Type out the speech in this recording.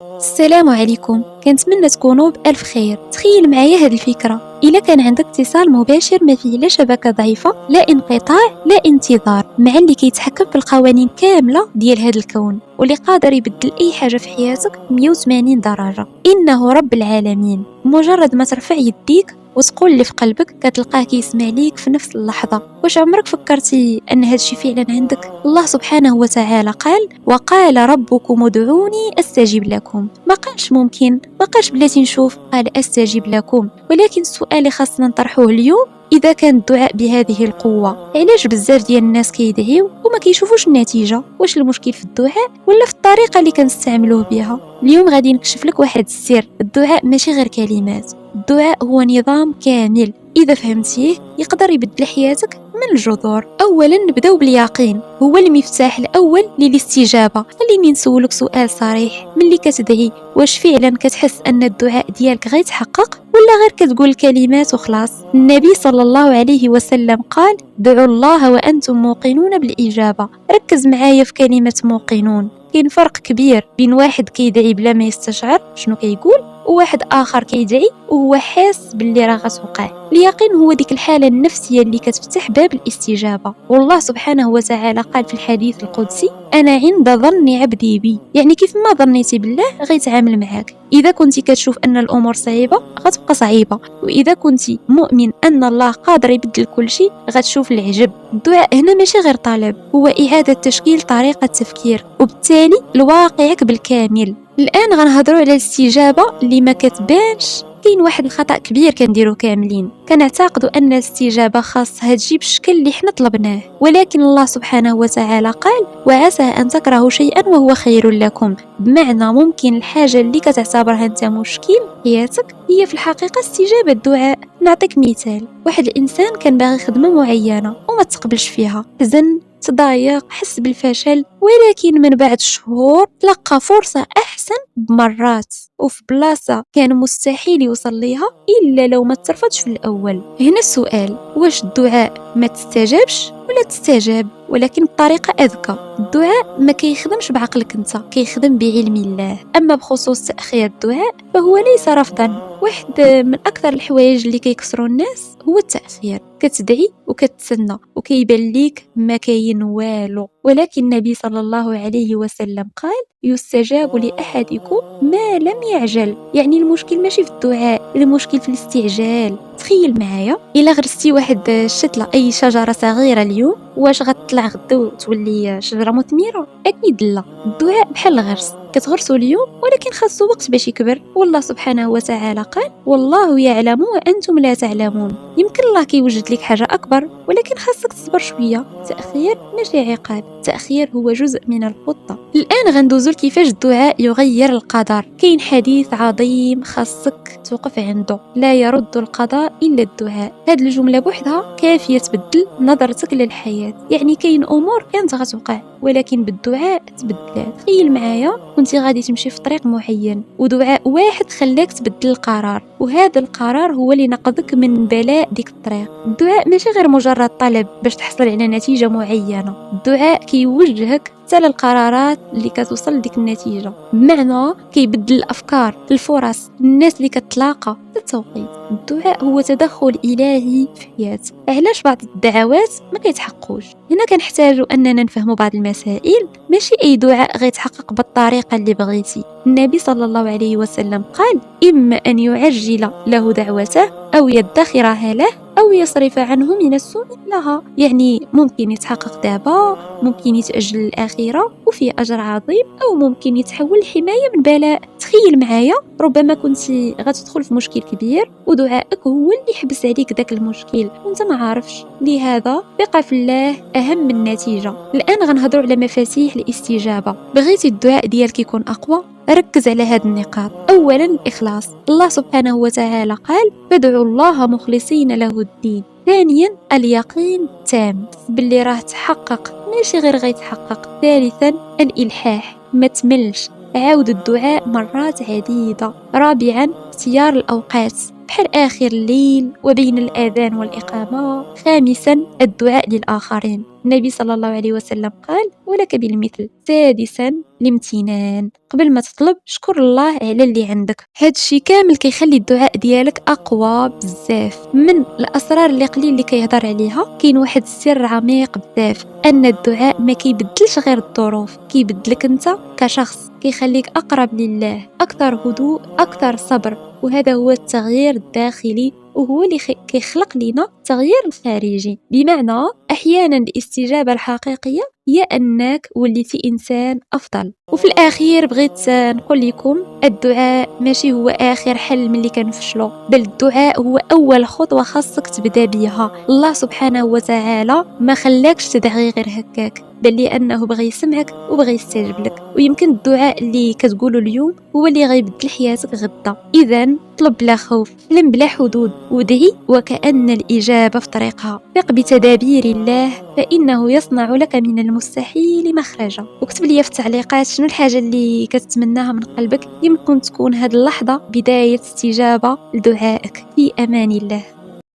السلام عليكم. كنتمنى تكونوا بألف خير. تخيل معايا هاد الفكرة، إلا كان عندك اتصال مباشر ما فيه لا شبكة ضعيفة لا انقطاع لا انتظار مع اللي كيتحكم في القوانين كاملة ديال هاد الكون واللي قادر يبدل أي حاجة في حياتك 180 درجة. إنه رب العالمين. مجرد ما ترفع يديك وتقول اللي في قلبك كتلقاه كيسمع ليك في نفس اللحظة. واش عمرك فكرتي أن هادشي فعلا عندك؟ الله سبحانه وتعالى قال: وقال ربكم ادعوني أستجب لكم. ما قالش ممكن، ما قالش بلاتي نشوف، قال أستجب لكم. ولكن السؤال اللي خاصنا نطرحوه اليوم: إذا كان الدعاء بهذه القوة، علاش بزاف ديال الناس كيدعيو وما كيشوفوش النتيجة؟ واش المشكل في الدعاء ولا في الطريقة اللي كنستعملوه بها؟ اليوم غادي نكشف لك واحد السر: الدعاء ماشي غير كلمات، الدعاء هو نظام كامل إذا فهمتيه يقدر يبدل حياتك من الجذور. أولا نبداو باليقين، هو المفتاح الأول للاستجابة. خليني نسولك سؤال صريح: ملي كتدعي واش فعلا كتحس أن الدعاء ديالك غيتحقق ولا غير كتقول كلمات وخلاص؟ النبي صلى الله عليه وسلم قال: دعوا الله وأنتم موقنون بالإجابة. ركز معايا في كلمة موقنون. كاين فرق كبير بين واحد كيدعي بلا ما يستشعر شنو كيقول وواحد آخر كيدعي وهو حاس باللي راه غتوقع. اليقين هو ديك الحالة النفسية اللي كتفتح باب الاستجابة. والله سبحانه وتعالى قال في الحديث القدسي: أنا عند ظن عبدي بي. يعني كيف ما ظنيتي بالله غيتعامل معاك. إذا كنتي كتشوف أن الأمور صعيبة غتبقى صعيبة، وإذا كنتي مؤمن أن الله قادر يبدل كل شيء غتشوف العجب. الدعاء هنا ماشي غير طلب، هو إعادة تشكيل طريقة تفكير وبالتالي لواقعك بالكامل. الآن غنهضروا على الاستجابة اللي ما كتبانش. كاين واحد الخطأ كبير كنديرو كاملين، كنعتقدوا أن الاستجابة خاصها تجي بالشكل اللي حنا طلبناه، ولكن الله سبحانه وتعالى قال: وعسى أن تكرهوا شيئا وهو خير لكم. بمعنى ممكن الحاجة اللي كتعتبرها انت مشكل حياتك هي في الحقيقة استجابة الدعاء. نعطيك مثال: واحد الإنسان كان باغي خدمة معينة وما تقبلش فيها، حزن، تضايق، حس بالفشل، ولكن من بعد شهور تلقى فرصة أحسن بمرات وفي بلاصة كان مستحيل يوصل ليها إلا لو ما ترفضش في الأول. هنا السؤال: واش الدعاء ما تستجابش ولا تستجاب ولكن بطريقة أذكى؟ الدعاء ما كيخدمش بعقلك انت، كيخدم بعلم الله. أما بخصوص تأخير الدعاء فهو ليس رفضا. واحد من أكثر الحوايج اللي كيكسروا الناس هو التأخير. كتدعي وكتسنى وكيبان ليك ما كاين والو، ولكن النبي صلى الله عليه وسلم قال: يستجاب لأحدكم ما لم يعجل. يعني المشكل ماشي في الدعاء، المشكل في الاستعجال. تخيل معايا إلا غرستي واحد الشتلة، أي شجرة صغيرة اليوم، واش غتطلع غدا وتولي شجرة مثمرة؟ أكيد لا. الدعاء بحال الغرس، كتغرسو اليوم ولكن خاصو وقت باش يكبر. والله سبحانه وتعالى قال: والله يعلم وأنتم لا تعلمون. يمكن الله كيوجد لك حاجة أكبر ولكن خاصك تصبر شوية. تأخير ماشي عقاب، التأخير هو جزء من الخطة. الآن غندوزو لكيفاش الدعاء يغير القدر. كاين حديث عظيم خاصك توقف عنده: لا يرد القضاء إلا الدعاء. هاد الجملة بوحدها كافية تبدل نظرتك للحياة. يعني كاين أمور كانت غتوقع ولكن بالدعاء تبدلات. تخيل معايا كنتي غادي تمشي في طريق معين ودعاء واحد خلاك تبدل القرار، وهذا القرار هو اللي نقذك من بلاء ديك الطريق. الدعاء ماشي غير مجرد طلب باش تحصل على نتيجة معينة، الدعاء كيوجهك حتى للقرارات اللي كتوصل لديك النتيجة. بمعنى كيبدل الأفكار، الفرص، الناس اللي كتلاقى، التوقيت. الدعاء هو تدخل إلهي في حياتك. علاش بعض الدعوات ما كيتحققوش؟ هنا كنحتاجوا أننا نفهموا بعض المسائل. ماشي أي دعاء غيتحقق بالطريقة اللي بغيتي. النبي صلى الله عليه وسلم قال: إما أن يعجل له دعوته أو يدخرها له أو يصرف عنه من السوء لها. يعني ممكن يتحقق دابا، ممكن يتأجل الأخيرة وفيه أجر عظيم، أو ممكن يتحول لحماية من بلاء. تخيل معايا ربما كنتي غتدخل في مشكل كبير ودعائك هو اللي يحبس عليك داك المشكل وانت ما عارفش. لهذا ثقة في الله أهم من النتيجة. الآن غنهضروا على مفاتيح الاستجابة. بغيتي الدعاء ديالك يكون أقوى؟ ركز على هذه النقاط. أولا الإخلاص. الله سبحانه وتعالى قال: فادعوا الله مخلصين له الدين. ثانيا اليقين تام باللي راه تحقق، ماشي غير غيتحقق. ثالثا الإلحاح، ما تملش، عاود الدعاء مرات عديدة. رابعا اختيار الأوقات، بحال آخر الليل وبين الآذان والإقامة. خامسا الدعاء للآخرين، النبي صلى الله عليه وسلم قال ولك بالمثل. سادسا الامتنان، قبل ما تطلب شكر الله على اللي عندك. هاد الشي كامل كيخلي الدعاء ديالك أقوى بزاف. من الأسرار اللي قليل اللي كيهضر عليها كاين واحد السر عميق بزاف، أن الدعاء ما كيبدلش غير الظروف، كيبدلك أنت كشخص، كيخليك أقرب لله، أكثر هدوء، أكثر صبر. وهذا هو التغيير الداخلي، وهو اللي كيخلق لنا التغيير الخارجي. بمعنى أحيانا الاستجابة الحقيقية هي أنك وليتي إنسان أفضل. وفي الأخير بغيت نقول لكم الدعاء ماشي هو آخر حل ملي كنفشلوا، بل الدعاء هو أول خطوة خاصك تبدا بها. الله سبحانه وتعالى ما خلاكش تدعي غير هكاك، بل لأنه بغى يسمعك وبغى يستجب لك. ويمكن الدعاء اللي كتقوله اليوم هو اللي غيبدل حياتك غدا. إذا طلب بلا خوف، لم بلا حدود، ودعي وكأن الإجابة في طريقها. ثق بتدابير الله فإنه يصنع لك من المستحيل مخرجا. واكتب لي في التعليقات شنو الحاجة اللي كتتمناها من قلبك. يمكن تكون هذه اللحظة بداية استجابة لدعائك. في أمان الله.